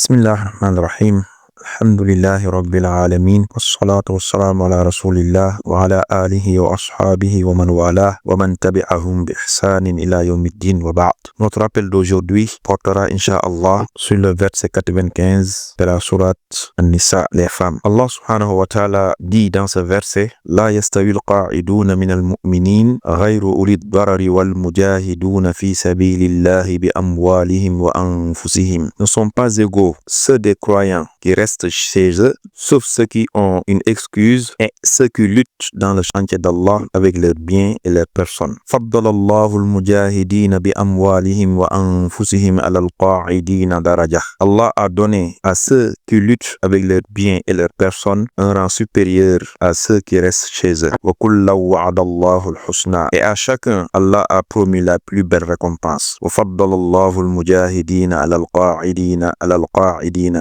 بسم الله الرحمن الرحيم. الحمد لله رب العالمين والصلاة والسلام على رسول الله وعلى آله وأصحابه ومن والاه ومن تبعهم بإحسان إلى يوم الدين وبعد. Notre rappel d'aujourd'hui portera Inch'Allah sur le verset 95 de la sourate An-Nisa, les femmes. Allah subhanahu wa ta'ala dit dans ce verset: La yastawil qa'iduna min al-mu'minin ghayru ulid darari wal mujahiduna fi sabilillahi bi amwalihim wa anfusihim. Ne sont pas égaux ceux des croyants qui restent chez eux, sauf ceux qui ont une excuse et ceux qui luttent dans le chantier d'Allah avec leurs biens et leurs personnes. Faddalallahu al-mujahidina bi amwalihim wa anfusihim ala al-qa'idina daraja. Allah a donné à ceux qui luttent avec leurs biens et leurs personnes un rang supérieur à ceux qui restent chez eux. Wa kullu wa'adallahu al-husna. Et à chacun, Allah a promis la plus belle récompense. Wa faddalallahu al-mujahidina ala al-qa'idina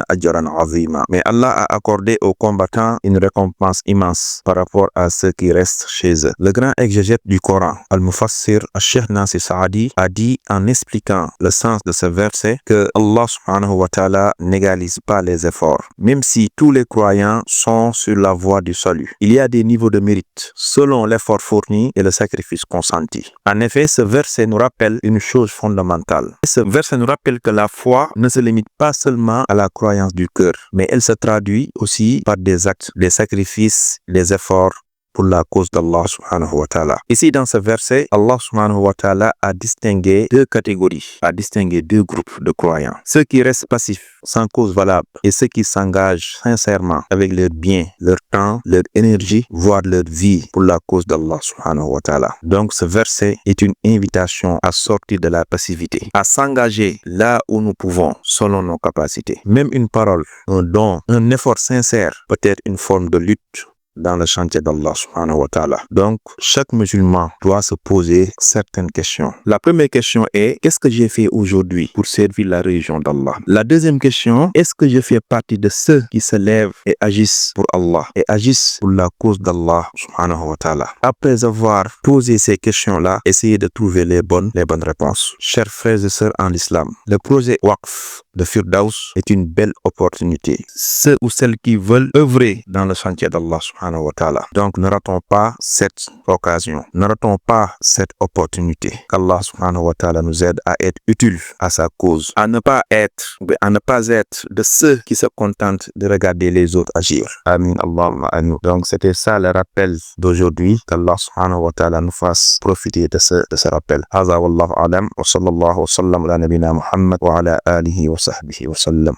ajran azima. Mais Allah a accordé aux combattants une récompense immense par rapport à ceux qui restent chez eux. Le grand exégète du Coran, Al-Mufassir Al-Sheikh Nasir Saadi, a dit en expliquant le sens de ce verset que Allah subhanahu wa ta'ala n'égalise pas les efforts. Même si tous les croyants sont sur la voie du salut, il y a des niveaux de mérite selon l'effort fourni et le sacrifice consenti. En effet, ce verset nous rappelle une chose fondamentale. Ce verset nous rappelle que la foi ne se limite pas seulement à la croyance du cœur, mais elle se traduit aussi par des actes, des sacrifices, des efforts pour la cause d'Allah subhanahu wa ta'ala. Ici, dans ce verset, Allah subhanahu wa ta'ala a distingué deux catégories, a distingué deux groupes de croyants. Ceux qui restent passifs, sans cause valable, et ceux qui s'engagent sincèrement avec leurs biens, leur temps, leur énergie, voire leur vie pour la cause d'Allah subhanahu wa ta'ala. Donc, ce verset est une invitation à sortir de la passivité, à s'engager là où nous pouvons, selon nos capacités. Même une parole, un don, un effort sincère peut être une forme de lutte dans le chantier d'Allah subhanahu wa ta'ala. Donc, chaque musulman doit se poser certaines questions. La première question est: qu'est-ce que j'ai fait aujourd'hui pour servir la religion d'Allah? La deuxième question: est-ce que je fais partie de ceux qui se lèvent et agissent pour Allah et agissent pour la cause d'Allah subhanahu wa ta'ala? Après avoir posé ces questions-là, essayez de trouver les bonnes réponses. Chers frères et sœurs en l'islam, le projet Waqf de Firdaus est une belle opportunité. Ceux ou celles qui veulent œuvrer dans le chantier d'Allah subhanahu wa ta'ala. Donc, ne ratons pas cette occasion. Ne ratons pas cette opportunité. Qu'Allah subhanahu wa ta'ala nous aide à être utiles à sa cause. À ne pas être de ceux qui se contentent de regarder les autres agir. Amin. Allahumma amin. Donc, c'était ça le rappel d'aujourd'hui. Qu'Allah subhanahu wa ta'ala nous fasse profiter de ce rappel. Haza wallahu alam wa sallallahu wa sallam ala nabina Muhammad wa ala alihi wa sahbihi wa sallam.